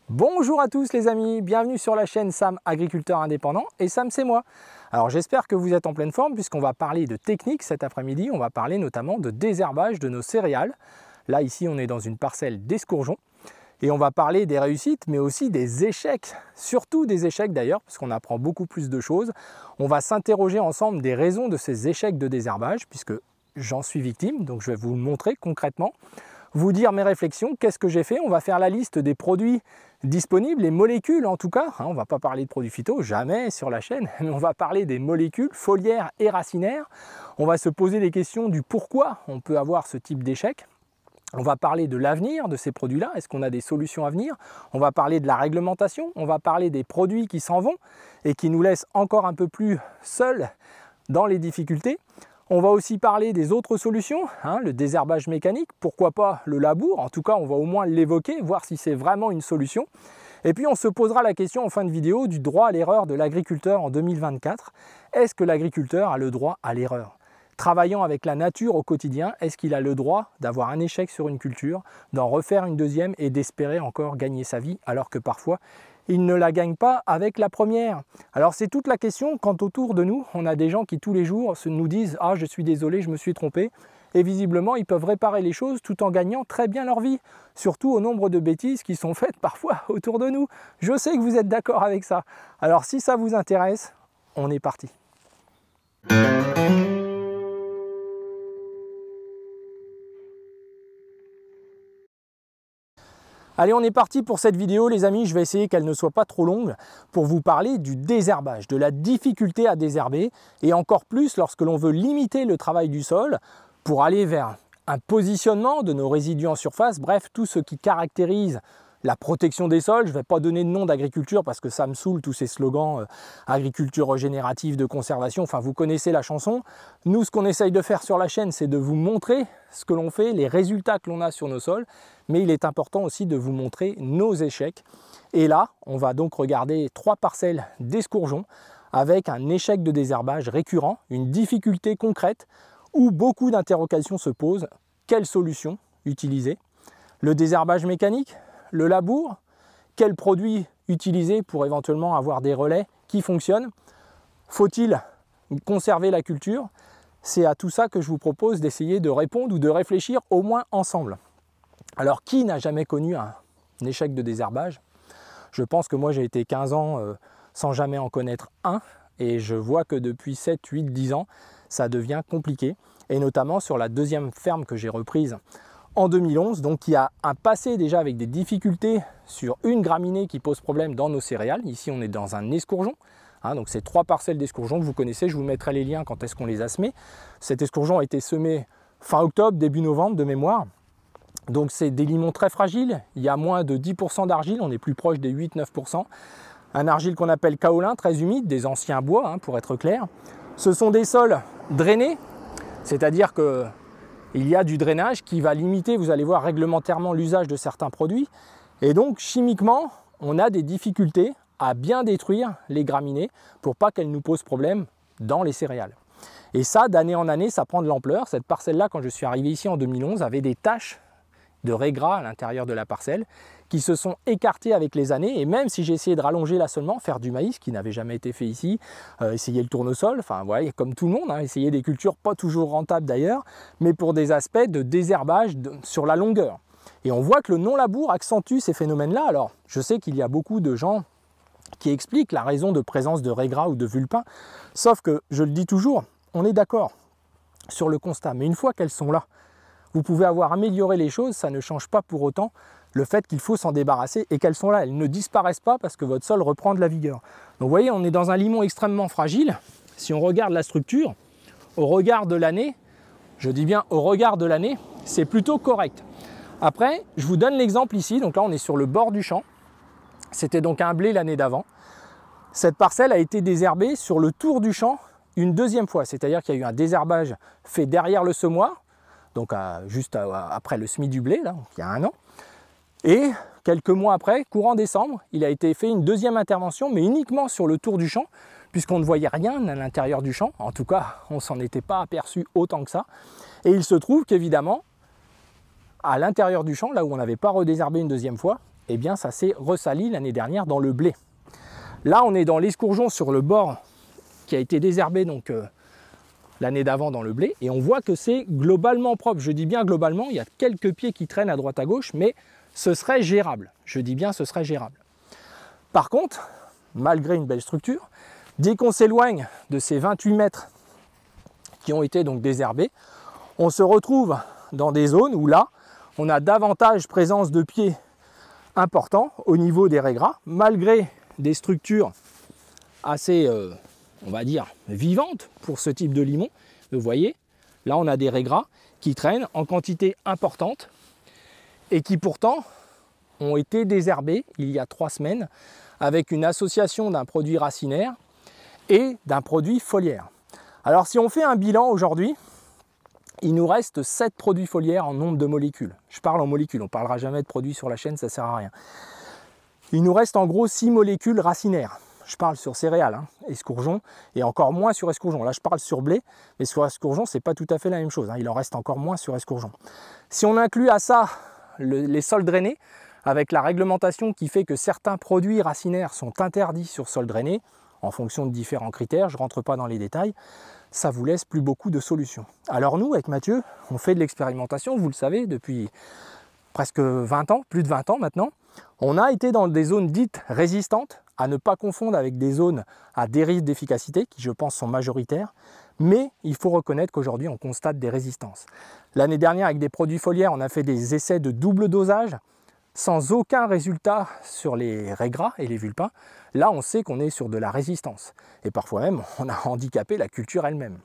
Bonjour à tous les amis, bienvenue sur la chaîne Sam Agriculteur Indépendant et Sam c'est moi. Alors j'espère que vous êtes en pleine forme puisqu'on va parler de technique cet après-midi, on va parler notamment de désherbage de nos céréales. Là ici on est dans une parcelle d'escourgeons et on va parler des réussites mais aussi des échecs, surtout des échecs d'ailleurs parce qu'on apprend beaucoup plus de choses. On va s'interroger ensemble des raisons de ces échecs de désherbage puisque j'en suis victime, donc je vais vous le montrer concrètement. Vous dire mes réflexions, qu'est-ce que j'ai fait. On va faire la liste des produits disponibles, les molécules en tout cas. On ne va pas parler de produits phyto, jamais sur la chaîne, mais on va parler des molécules foliaires et racinaires. On va se poser les questions du pourquoi on peut avoir ce type d'échec. On va parler de l'avenir de ces produits-là, est-ce qu'on a des solutions à venir? On va parler de la réglementation, on va parler des produits qui s'en vont et qui nous laissent encore un peu plus seuls dans les difficultés. On va aussi parler des autres solutions, le désherbage mécanique, pourquoi pas le labour, en tout cas on va au moins l'évoquer, voir si c'est vraiment une solution. Et puis on se posera la question en fin de vidéo du droit à l'erreur de l'agriculteur en 2024. Est-ce que l'agriculteur a le droit à l'erreur? Travaillant avec la nature au quotidien, est-ce qu'il a le droit d'avoir un échec sur une culture, d'en refaire une deuxième et d'espérer encore gagner sa vie, alors que parfois il ne la gagne pas avec la première? Alors c'est toute la question quand autour de nous, on a des gens qui tous les jours nous disent « Ah, je suis désolé, je me suis trompé ». Et visiblement, ils peuvent réparer les choses tout en gagnant très bien leur vie. Surtout au nombre de bêtises qui sont faites parfois autour de nous. Je sais que vous êtes d'accord avec ça. Alors si ça vous intéresse, on est parti. Allez, on est parti pour cette vidéo, les amis. Je vais essayer qu'elle ne soit pas trop longue pour vous parler du désherbage, de la difficulté à désherber et encore plus lorsque l'on veut limiter le travail du sol pour aller vers un positionnement de nos résidus en surface, bref, tout ce qui caractérise la protection des sols. Je ne vais pas donner de nom d'agriculture parce que ça me saoule tous ces slogans agriculture régénérative, de conservation, enfin vous connaissez la chanson. Nous, ce qu'on essaye de faire sur la chaîne, c'est de vous montrer ce que l'on fait, les résultats que l'on a sur nos sols, mais il est important aussi de vous montrer nos échecs. Et là, on va donc regarder 3 parcelles d'escourgeons avec un échec de désherbage récurrent, une difficulté concrète où beaucoup d'interrogations se posent. Quelle solution utiliser? Le désherbage mécanique? Le labour? Quels produits utiliser pour éventuellement avoir des relais qui fonctionnent? Faut-il conserver la culture? C'est à tout ça que je vous propose d'essayer de répondre ou de réfléchir au moins ensemble. Alors qui n'a jamais connu un échec de désherbage? Je pense que moi j'ai été 15 ans sans jamais en connaître un et je vois que depuis 7, 8, 10 ans ça devient compliqué et notamment sur la deuxième ferme que j'ai reprise en 2011, donc il y a un passé déjà avec des difficultés sur une graminée qui pose problème dans nos céréales. Ici on est dans un escourgeon, donc c'est 3 parcelles d'escourgeons que vous connaissez, je vous mettrai les liens quand est-ce qu'on les a semés. Cet escourgeon a été semé fin octobre, début novembre de mémoire. Donc c'est des limons très fragiles, il y a moins de 10% d'argile, on est plus proche des 8-9%. Un argile qu'on appelle kaolin, très humide, des anciens bois pour être clair. Ce sont des sols drainés, c'est-à-dire que il y a du drainage qui va limiter, vous allez voir, réglementairement l'usage de certains produits. Et donc, chimiquement, on a des difficultés à bien détruire les graminées pour pas qu'elles nous posent problème dans les céréales. Et ça, d'année en année, ça prend de l'ampleur. Cette parcelle-là, quand je suis arrivé ici en 2011, avait des taches de raies-gras à l'intérieur de la parcelle qui se sont écartées avec les années. Et même si j'ai essayé de rallonger l'assolement, faire du maïs qui n'avait jamais été fait ici, essayer le tournesol, enfin voilà, comme tout le monde, essayer des cultures pas toujours rentables d'ailleurs, mais pour des aspects de désherbage sur la longueur. Et on voit que le non-labour accentue ces phénomènes-là. Alors, je sais qu'il y a beaucoup de gens qui expliquent la raison de présence de raies-gras ou de vulpins, sauf que, je le dis toujours, on est d'accord sur le constat, mais une fois qu'elles sont là, vous pouvez avoir amélioré les choses, ça ne change pas pour autant le fait qu'il faut s'en débarrasser et qu'elles sont là, elles ne disparaissent pas parce que votre sol reprend de la vigueur. Donc vous voyez, on est dans un limon extrêmement fragile. Si on regarde la structure, au regard de l'année, je dis bien au regard de l'année, c'est plutôt correct. Après, je vous donne l'exemple ici, donc là on est sur le bord du champ. C'était donc un blé l'année d'avant. Cette parcelle a été désherbée sur le tour du champ une deuxième fois, c'est-à-dire qu'il y a eu un désherbage fait derrière le semoir, donc juste après le semis du blé, là, il y a 1 an. Et quelques mois après, courant décembre, il a été fait une deuxième intervention, mais uniquement sur le tour du champ, puisqu'on ne voyait rien à l'intérieur du champ. En tout cas, on ne s'en était pas aperçu autant que ça. Et il se trouve qu'évidemment, à l'intérieur du champ, là où on n'avait pas redésherbé une deuxième fois, eh bien ça s'est ressali l'année dernière dans le blé. Là, on est dans l'escourgeon sur le bord qui a été désherbé donc l'année d'avant dans le blé, et on voit que c'est globalement propre. Je dis bien globalement, il y a quelques pieds qui traînent à droite à gauche, mais ce serait gérable. Je dis bien ce serait gérable. Par contre, malgré une belle structure, dès qu'on s'éloigne de ces 28 mètres qui ont été donc désherbés, on se retrouve dans des zones où là, on a davantage présence de pieds importants au niveau des raies gras, malgré des structures assez, on va dire, vivantes pour ce type de limon. Vous voyez, là on a des raies gras qui traînent en quantité importante et qui pourtant ont été désherbés il y a 3 semaines avec une association d'un produit racinaire et d'un produit foliaire. Alors si on fait un bilan aujourd'hui, il nous reste 7 produits foliaires en nombre de molécules. Je parle en molécules, on ne parlera jamais de produits sur la chaîne, ça ne sert à rien. Il nous reste en gros 6 molécules racinaires. Je parle sur céréales, escourgeon, et encore moins sur escourgeon. Là, je parle sur blé, mais sur escourgeon, ce n'est pas tout à fait la même chose. Il en reste encore moins sur escourgeon. Si on inclut à ça les sols drainés, avec la réglementation qui fait que certains produits racinaires sont interdits sur sol drainé, en fonction de différents critères, je ne rentre pas dans les détails, ça vous laisse plus beaucoup de solutions. Alors nous, avec Mathieu, on fait de l'expérimentation, vous le savez, depuis presque 20 ans, plus de 20 ans maintenant. On a été dans des zones dites résistantes, à ne pas confondre avec des zones à dérive d'efficacité, qui je pense sont majoritaires, mais il faut reconnaître qu'aujourd'hui on constate des résistances. L'année dernière, avec des produits foliaires, on a fait des essais de double dosage, sans aucun résultat sur les raies gras et les vulpins. Là, on sait qu'on est sur de la résistance. Et parfois même, on a handicapé la culture elle-même.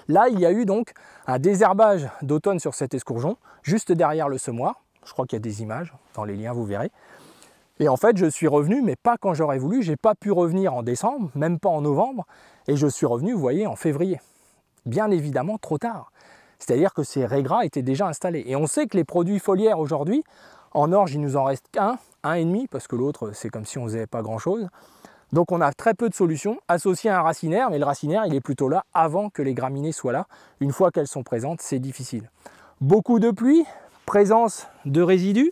Là, il y a eu donc un désherbage d'automne sur cet escourgeon, juste derrière le semoir. Je crois qu'il y a des images, dans les liens vous verrez. Et en fait, je suis revenu, mais pas quand j'aurais voulu. Je n'ai pas pu revenir en décembre, même pas en novembre. Et je suis revenu, vous voyez, en février. Bien évidemment, trop tard. C'est-à-dire que ces raies gras étaient déjà installés. Et on sait que les produits foliaires aujourd'hui, en orge, il nous en reste qu'un, un et demi, parce que l'autre, c'est comme si on ne faisait pas grand-chose. Donc on a très peu de solutions associées à un racinaire, mais le racinaire, il est plutôt là avant que les graminées soient là. Une fois qu'elles sont présentes, c'est difficile. Beaucoup de pluie, présence de résidus,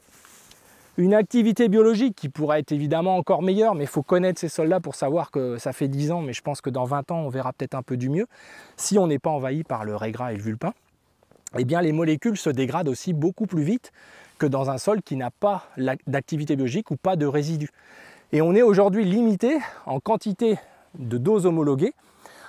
une activité biologique qui pourrait être évidemment encore meilleure, mais il faut connaître ces sols-là pour savoir que ça fait 10 ans, mais je pense que dans 20 ans, on verra peut-être un peu du mieux, si on n'est pas envahi par le rais gras et le vulpin. Eh bien les molécules se dégradent aussi beaucoup plus vite que dans un sol qui n'a pas d'activité biologique ou pas de résidus. Et on est aujourd'hui limité en quantité de doses homologuées,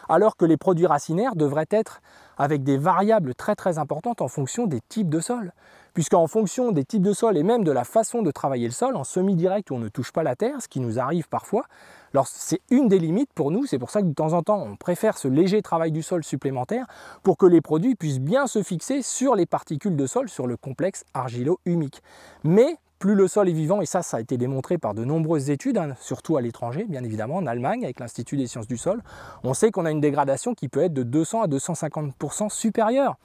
alors que les produits racinaires devraient être avec des variables très importantes en fonction des types de sols. Puisqu'en fonction des types de sols et même de la façon de travailler le sol, en semi-direct où on ne touche pas la terre, ce qui nous arrive parfois, alors c'est une des limites pour nous, c'est pour ça que de temps en temps on préfère ce léger travail du sol supplémentaire pour que les produits puissent bien se fixer sur les particules de sol, sur le complexe argilo-humique. Mais plus le sol est vivant, et ça a été démontré par de nombreuses études, surtout à l'étranger, bien évidemment, en Allemagne, avec l'Institut des sciences du sol, on sait qu'on a une dégradation qui peut être de 200 à 250% supérieure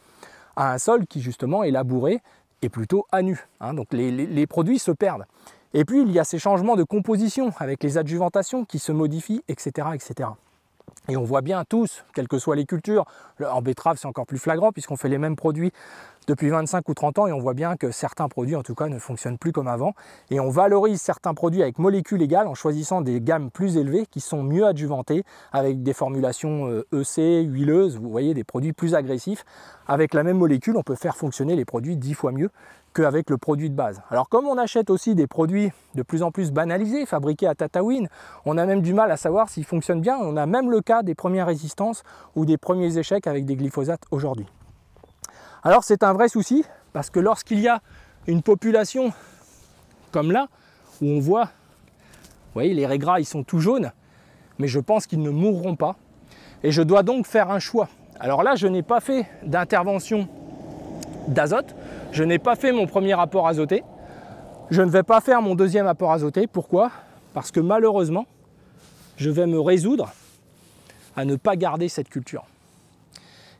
à un sol qui justement est labouré et plutôt à nu. Donc les produits se perdent. Et puis il y a ces changements de composition avec les adjuvantations qui se modifient, etc. etc. Et on voit bien tous, quelles que soient les cultures, en betterave c'est encore plus flagrant puisqu'on fait les mêmes produits depuis 25 ou 30 ans et on voit bien que certains produits en tout cas ne fonctionnent plus comme avant. Et on valorise certains produits avec molécules égales en choisissant des gammes plus élevées qui sont mieux adjuvantées avec des formulations EC, huileuses, vous voyez des produits plus agressifs. Avec la même molécule on peut faire fonctionner les produits 10 fois mieux qu'avec le produit de base. Alors comme on achète aussi des produits de plus en plus banalisés, fabriqués à Tataouine, on a même du mal à savoir s'ils fonctionnent bien. On a même le cas des premières résistances ou des premiers échecs avec des glyphosates aujourd'hui. Alors c'est un vrai souci parce que lorsqu'il y a une population comme là, où on voit, vous voyez les raies gras ils sont tout jaunes, mais je pense qu'ils ne mourront pas et je dois donc faire un choix. Alors là je n'ai pas fait d'intervention d'azote, je n'ai pas fait mon premier apport azoté, je ne vais pas faire mon deuxième apport azoté. Pourquoi? Parce que malheureusement, je vais me résoudre à ne pas garder cette culture.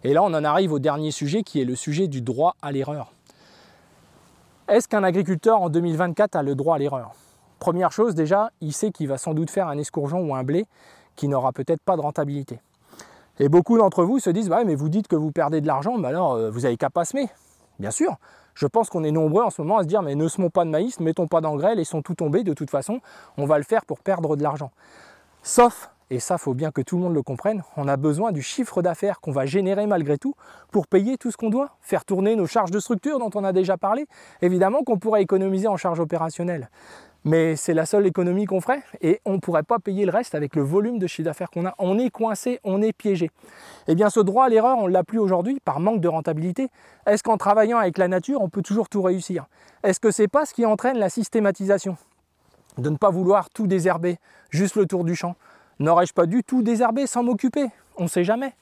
Et là, on en arrive au dernier sujet qui est le sujet du droit à l'erreur. Est-ce qu'un agriculteur en 2024 a le droit à l'erreur? Première chose, déjà, il sait qu'il va sans doute faire un escourgeon ou un blé qui n'aura peut-être pas de rentabilité. Et beaucoup d'entre vous se disent, bah, mais vous dites que vous perdez de l'argent, mais alors vous n'avez qu'à pas semer. Bien sûr, je pense qu'on est nombreux en ce moment à se dire mais ne semons pas de maïs, ne mettons pas d'engrais, laissons tout tomber, de toute façon, on va le faire pour perdre de l'argent. Sauf, et ça faut bien que tout le monde le comprenne, on a besoin du chiffre d'affaires qu'on va générer malgré tout pour payer tout ce qu'on doit, faire tourner nos charges de structure dont on a déjà parlé. Évidemment qu'on pourrait économiser en charges opérationnelles, mais c'est la seule économie qu'on ferait et on ne pourrait pas payer le reste avec le volume de chiffre d'affaires qu'on a. On est coincé, on est piégé. Eh bien ce droit à l'erreur, on ne l'a plus aujourd'hui par manque de rentabilité. Est-ce qu'en travaillant avec la nature, on peut toujours tout réussir? Est-ce que c'est pas ce qui entraîne la systématisation? De ne pas vouloir tout désherber, juste le tour du champ. N'aurais-je pas dû tout désherber sans m'occuper? On ne sait jamais.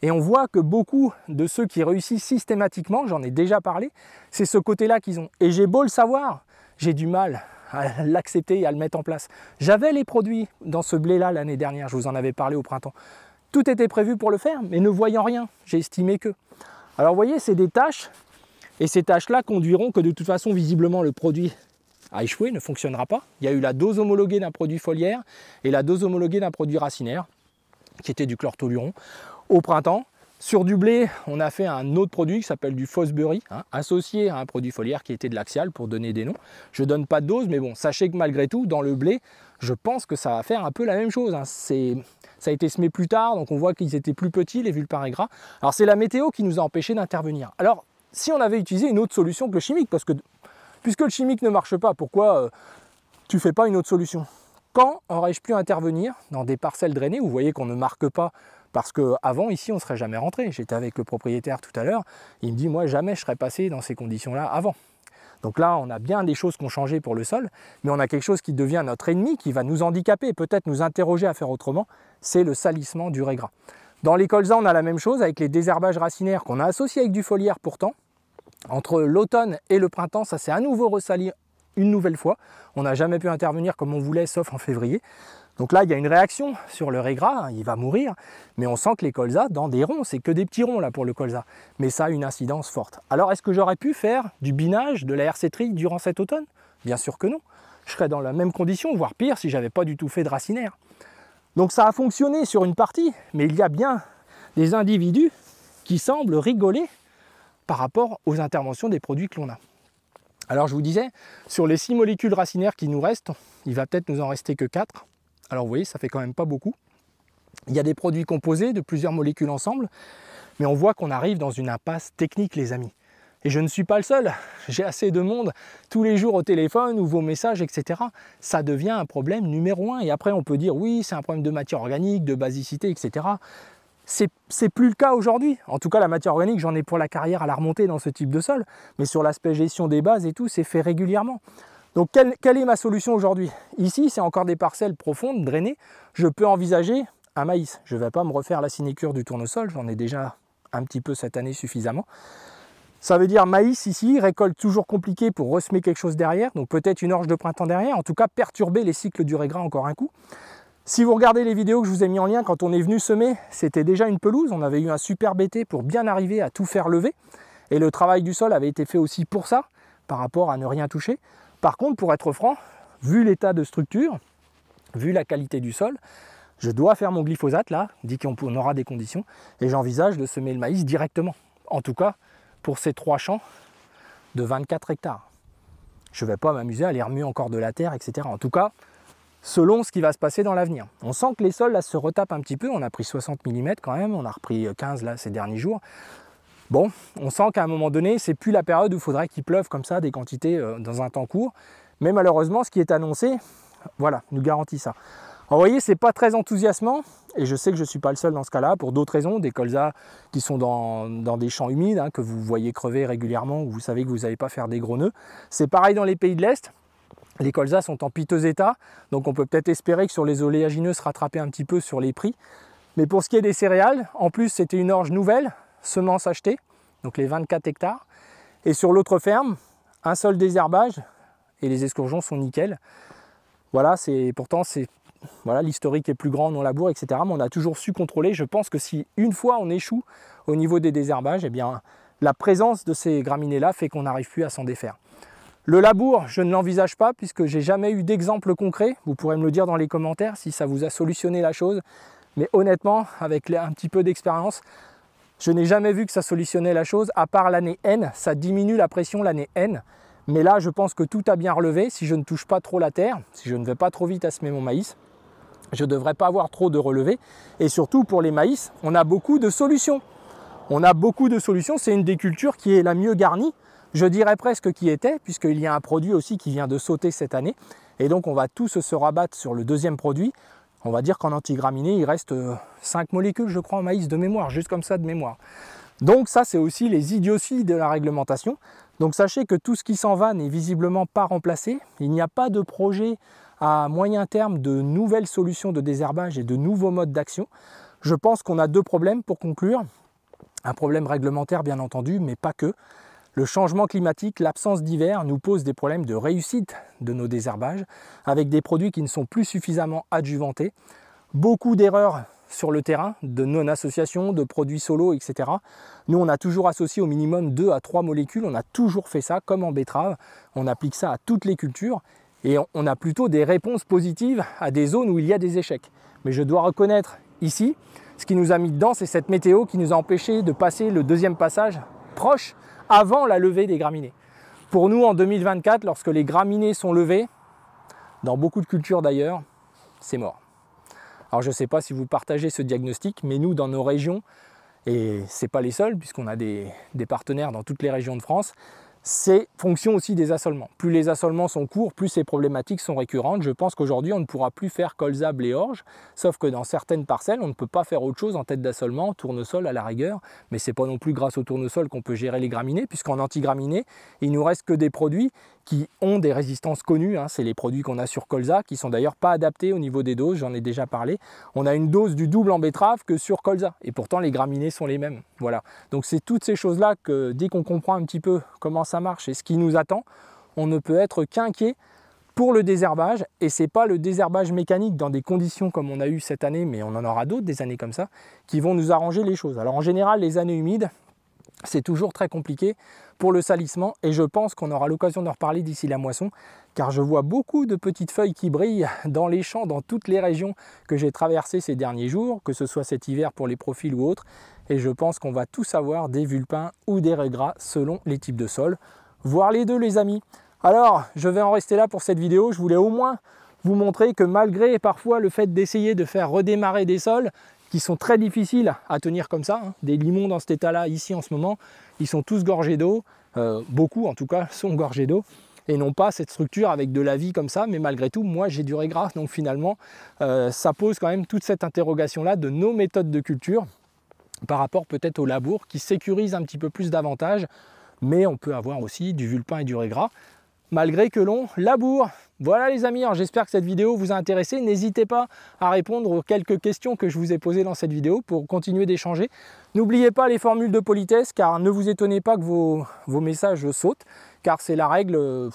Et on voit que beaucoup de ceux qui réussissent systématiquement, j'en ai déjà parlé, c'est ce côté-là qu'ils ont. Et j'ai beau le savoir, j'ai du mal à l'accepter et à le mettre en place. J'avais les produits dans ce blé-là l'année dernière, je vous en avais parlé au printemps. Tout était prévu pour le faire, mais ne voyant rien, j'ai estimé que. Alors vous voyez, c'est des tâches, et ces tâches-là conduiront que de toute façon, visiblement, le produit a échoué, ne fonctionnera pas. Il y a eu la dose homologuée d'un produit foliaire et la dose homologuée d'un produit racinaire, qui était du chlortoluron, au printemps. Sur du blé, on a fait un autre produit qui s'appelle du Fosbury, associé à un produit foliaire qui était de l'Axial, pour donner des noms. Je ne donne pas de dose, mais bon, sachez que malgré tout, dans le blé, je pense que ça va faire un peu la même chose. Ça a été semé plus tard, donc on voit qu'ils étaient plus petits, les vulparin gras. Alors c'est la météo qui nous a empêchés d'intervenir. Alors, si on avait utilisé une autre solution que le chimique, parce que puisque le chimique ne marche pas, pourquoi tu ne fais pas une autre solution? Quand aurais-je pu intervenir dans des parcelles drainées où vous voyez qu'on ne marque pas? Parce qu'avant, ici, on ne serait jamais rentré. J'étais avec le propriétaire tout à l'heure. Il me dit, moi, jamais je serais passé dans ces conditions-là avant. Donc là, on a bien des choses qui ont changé pour le sol, mais on a quelque chose qui devient notre ennemi, qui va nous handicaper, peut-être nous interroger à faire autrement, c'est le salissement du raiggras. Dans les colzas, on a la même chose avec les désherbages racinaires qu'on a associés avec du foliaire pourtant. Entre l'automne et le printemps, ça s'est à nouveau ressali une nouvelle fois. On n'a jamais pu intervenir comme on voulait, sauf en février. Donc là, il y a une réaction sur le raiggras, il va mourir, mais on sent que les colzas, dans des ronds, c'est que des petits ronds là pour le colza, mais ça a une incidence forte. Alors est-ce que j'aurais pu faire du binage, de la RC tri durant cet automne? Bien sûr que non. Je serais dans la même condition, voire pire, si j'avais pas du tout fait de racinaire. Donc ça a fonctionné sur une partie, mais il y a bien des individus qui semblent rigoler par rapport aux interventions des produits que l'on a. Alors je vous disais, sur les 6 molécules racinaires qui nous restent, il va peut-être nous en rester que 4. Alors vous voyez, ça fait quand même pas beaucoup. Il y a des produits composés de plusieurs molécules ensemble, mais on voit qu'on arrive dans une impasse technique, les amis. Et je ne suis pas le seul, j'ai assez de monde tous les jours au téléphone ou vos messages, etc. Ça devient un problème numéro 1. Et après on peut dire oui, c'est un problème de matière organique, de basicité, etc. C'est plus le cas aujourd'hui. En tout cas, la matière organique, j'en ai pour la carrière à la remontée dans ce type de sol, mais sur l'aspect gestion des bases et tout, c'est fait régulièrement. Donc quelle est ma solution aujourd'hui? Ici, c'est encore des parcelles profondes, drainées. Je peux envisager un maïs. Je ne vais pas me refaire la sinécure du tournesol, j'en ai déjà un petit peu cette année suffisamment. Ça veut dire maïs ici, récolte toujours compliquée pour ressemer quelque chose derrière, donc peut-être une orge de printemps derrière, en tout cas perturber les cycles du raiggras encore un coup. Si vous regardez les vidéos que je vous ai mis en lien, quand on est venu semer, c'était déjà une pelouse, on avait eu un superbe été pour bien arriver à tout faire lever, et le travail du sol avait été fait aussi pour ça, par rapport à ne rien toucher. Par contre, pour être franc, vu l'état de structure, vu la qualité du sol, je dois faire mon glyphosate là, dit qu'on aura des conditions, et j'envisage de semer le maïs directement. En tout cas, pour ces 3 champs de 24 hectares. Je ne vais pas m'amuser à aller remuer encore de la terre, etc. En tout cas, selon ce qui va se passer dans l'avenir. On sent que les sols là se retapent un petit peu, on a pris 60 mm quand même, on a repris 15 là ces derniers jours. Bon, on sent qu'à un moment donné, c'est plus la période où il faudrait qu'il pleuve comme ça des quantités dans un temps court. Mais malheureusement, ce qui est annoncé, voilà, nous garantit ça. Alors, vous voyez, c'est pas très enthousiasmant, et je sais que je ne suis pas le seul dans ce cas-là, pour d'autres raisons, des colzas qui sont dans des champs humides, que vous voyez crever régulièrement, où vous savez que vous n'allez pas faire des gros nœuds. C'est pareil dans les pays de l'Est. Les colzas sont en piteux état, donc on peut peut-être espérer que sur les oléagineux se rattraper un petit peu sur les prix. Mais pour ce qui est des céréales, en plus c'était une orge nouvelle, semence achetée, donc les 24 hectares. Et sur l'autre ferme, un seul désherbage, et les escourgeons sont nickel. Voilà, voilà, l'historique est plus grand, on laboure, etc. Mais on a toujours su contrôler. Je pense que si une fois on échoue au niveau des désherbages, eh bien, la présence de ces graminées-là fait qu'on n'arrive plus à s'en défaire. Le labour, je ne l'envisage pas puisque j'ai jamais eu d'exemple concret. Vous pourrez me le dire dans les commentaires si ça vous a solutionné la chose. Mais honnêtement, avec un petit peu d'expérience, Je n'ai jamais vu que ça solutionnait la chose, à part l'année N, ça diminue la pression l'année N. Mais là, je pense que tout a bien relevé. Si je ne touche pas trop la terre, si je ne vais pas trop vite à semer mon maïs, je ne devrais pas avoir trop de relevés. Et surtout, pour les maïs, on a beaucoup de solutions. On a beaucoup de solutions. C'est une des cultures qui est la mieux garnie. Je dirais presque qui était, puisqu'il y a un produit aussi qui vient de sauter cette année. Et donc, on va tous se rabattre sur le deuxième produit. On va dire qu'en antigraminé, il reste 5 molécules, je crois, en maïs de mémoire, juste comme ça de mémoire. Donc ça, c'est aussi les idioties de la réglementation. Donc sachez que tout ce qui s'en va n'est visiblement pas remplacé. Il n'y a pas de projet à moyen terme de nouvelles solutions de désherbage et de nouveaux modes d'action. Je pense qu'on a deux problèmes pour conclure. Un problème réglementaire, bien entendu, mais pas que. Le changement climatique, l'absence d'hiver nous pose des problèmes de réussite de nos désherbages avec des produits qui ne sont plus suffisamment adjuvantés. Beaucoup d'erreurs sur le terrain, de non-association, de produits solos, etc. Nous, on a toujours associé au minimum 2 à 3 molécules. On a toujours fait ça, comme en betterave. On applique ça à toutes les cultures et on a plutôt des réponses positives à des zones où il y a des échecs. Mais je dois reconnaître ici, ce qui nous a mis dedans, c'est cette météo qui nous a empêché de passer le deuxième passage proche avant la levée des graminées. Pour nous, en 2024, lorsque les graminées sont levées, dans beaucoup de cultures d'ailleurs, c'est mort. Alors je ne sais pas si vous partagez ce diagnostic, mais nous, dans nos régions, et ce n'est pas les seuls, puisqu'on a des partenaires dans toutes les régions de France, c'est fonction aussi des assolements. Plus les assolements sont courts, plus ces problématiques sont récurrentes. Je pense qu'aujourd'hui, on ne pourra plus faire colza, blé, orge, sauf que dans certaines parcelles, on ne peut pas faire autre chose en tête d'assolement, tournesol à la rigueur, mais ce n'est pas non plus grâce au tournesol qu'on peut gérer les graminées, puisqu'en antigraminées, il ne nous reste que des produits qui ont des résistances connues, c'est les produits qu'on a sur colza, qui sont d'ailleurs pas adaptés au niveau des doses, j'en ai déjà parlé. On a une dose du double en betterave que sur colza, et pourtant les graminées sont les mêmes. Voilà. Donc c'est toutes ces choses-là que dès qu'on comprend un petit peu comment ça marche et ce qui nous attend, on ne peut être qu'inquiet pour le désherbage, et c'est pas le désherbage mécanique dans des conditions comme on a eu cette année, mais on en aura d'autres des années comme ça, qui vont nous arranger les choses. Alors en général, les années humides, c'est toujours très compliqué pour le salissement et je pense qu'on aura l'occasion d'en reparler d'ici la moisson car je vois beaucoup de petites feuilles qui brillent dans les champs, dans toutes les régions que j'ai traversées ces derniers jours, que ce soit cet hiver pour les profils ou autres, et je pense qu'on va tous avoir des vulpins ou des raies selon les types de sol, voire les deux les amis. Alors je vais en rester là pour cette vidéo, je voulais au moins vous montrer que malgré parfois le fait d'essayer de faire redémarrer des sols, qui sont très difficiles à tenir comme ça, des limons dans cet état-là, ici en ce moment, ils sont tous gorgés d'eau, beaucoup en tout cas sont gorgés d'eau, et non pas cette structure avec de la vie comme ça, mais malgré tout, moi j'ai du raies, donc finalement, ça pose quand même toute cette interrogation-là de nos méthodes de culture, par rapport peut-être au labour, qui sécurise un petit peu plus davantage, mais on peut avoir aussi du vulpin et du raies gras, malgré que l'on laboure. Voilà les amis, j'espère que cette vidéo vous a intéressé. N'hésitez pas à répondre aux quelques questions que je vous ai posées dans cette vidéo pour continuer d'échanger. N'oubliez pas les formules de politesse, car ne vous étonnez pas que vos messages sautent, car c'est la règle,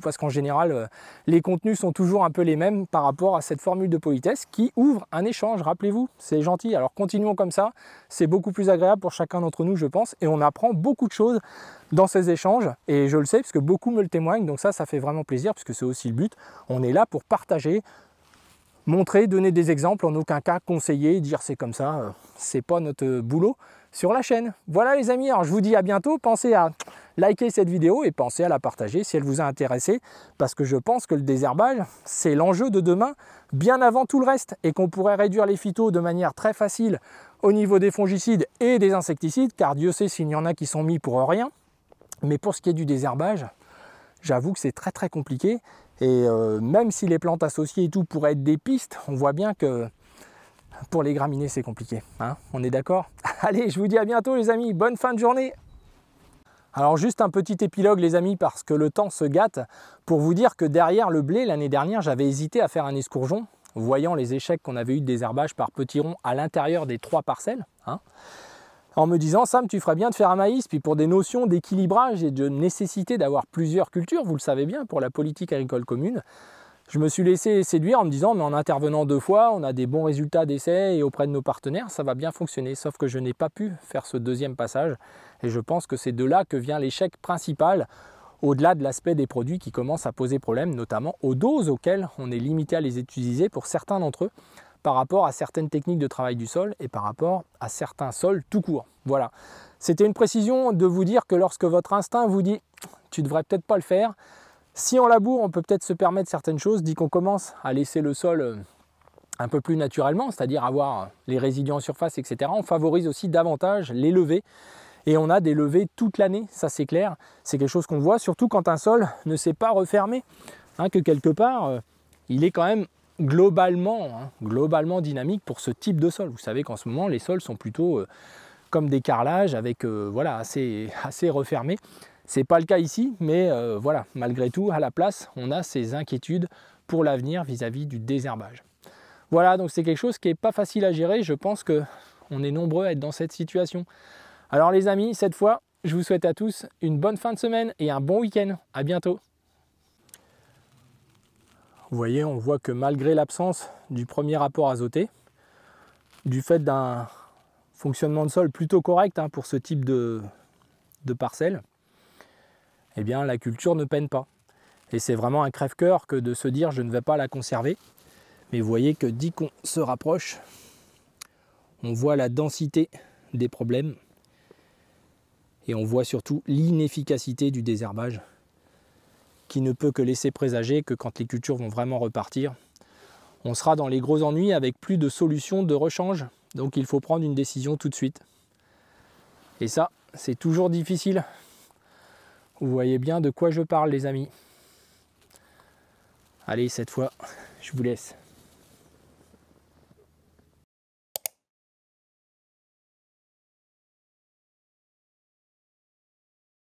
parce qu'en général, les contenus sont toujours un peu les mêmes par rapport à cette formule de politesse qui ouvre un échange, rappelez-vous, c'est gentil. Alors continuons comme ça, c'est beaucoup plus agréable pour chacun d'entre nous, je pense, et on apprend beaucoup de choses dans ces échanges, et je le sais, parce que beaucoup me le témoignent, donc ça fait vraiment plaisir, puisque c'est aussi le but. On est là pour partager, montrer, donner des exemples, en aucun cas conseiller, dire c'est comme ça, c'est pas notre boulot sur la chaîne. Voilà les amis, alors je vous dis à bientôt, pensez à liker cette vidéo et pensez à la partager si elle vous a intéressé, parce que je pense que le désherbage, c'est l'enjeu de demain, bien avant tout le reste, et qu'on pourrait réduire les phytos de manière très facile au niveau des fongicides et des insecticides, car Dieu sait s'il y en a qui sont mis pour rien, mais pour ce qui est du désherbage, j'avoue que c'est très très compliqué, et même si les plantes associées et tout pourraient être des pistes, on voit bien que pour les graminées c'est compliqué, on est d'accord? Allez, je vous dis à bientôt les amis, bonne fin de journée. Alors juste un petit épilogue les amis, parce que le temps se gâte, pour vous dire que derrière le blé, l'année dernière, j'avais hésité à faire un escourgeon, voyant les échecs qu'on avait eu de désherbage par petits ronds à l'intérieur des 3 parcelles, en me disant, Sam, tu ferais bien de faire un maïs, puis pour des notions d'équilibrage et de nécessité d'avoir plusieurs cultures, vous le savez bien, pour la politique agricole commune, je me suis laissé séduire en me disant, mais en intervenant 2 fois, on a des bons résultats d'essai et auprès de nos partenaires, ça va bien fonctionner, sauf que je n'ai pas pu faire ce deuxième passage, et je pense que c'est de là que vient l'échec principal, au-delà de l'aspect des produits qui commencent à poser problème, notamment aux doses auxquelles on est limité à les utiliser pour certains d'entre eux, par rapport à certaines techniques de travail du sol et par rapport à certains sols tout court. Voilà, c'était une précision de vous dire que lorsque votre instinct vous dit « tu devrais peut-être pas le faire », si on laboure, on peut peut-être se permettre certaines choses, dit qu'on commence à laisser le sol un peu plus naturellement, c'est-à-dire avoir les résidus en surface, etc. On favorise aussi davantage les levées. Et on a des levées toute l'année, ça c'est clair. C'est quelque chose qu'on voit, surtout quand un sol ne s'est pas refermé. Hein, que quelque part, il est quand même globalement dynamique pour ce type de sol. Vous savez qu'en ce moment, les sols sont plutôt comme des carrelages, avec voilà, assez refermés. Ce n'est pas le cas ici, mais voilà, malgré tout, à la place, on a ces inquiétudes pour l'avenir vis-à-vis du désherbage. Voilà, donc c'est quelque chose qui n'est pas facile à gérer. Je pense qu'on est nombreux à être dans cette situation. Alors les amis, cette fois, je vous souhaite à tous une bonne fin de semaine et un bon week-end. À bientôt. Vous voyez, on voit que malgré l'absence du premier apport azoté, du fait d'un fonctionnement de sol plutôt correct pour ce type de parcelle, eh bien la culture ne peine pas. Et c'est vraiment un crève-cœur que de se dire je ne vais pas la conserver. Mais vous voyez que dès qu'on se rapproche, on voit la densité des problèmes et on voit surtout l'inefficacité du désherbage qui ne peut que laisser présager que quand les cultures vont vraiment repartir, on sera dans les gros ennuis avec plus de solutions de rechange. Donc il faut prendre une décision tout de suite. Et ça, c'est toujours difficile. Vous voyez bien de quoi je parle, les amis. Allez, cette fois, je vous laisse.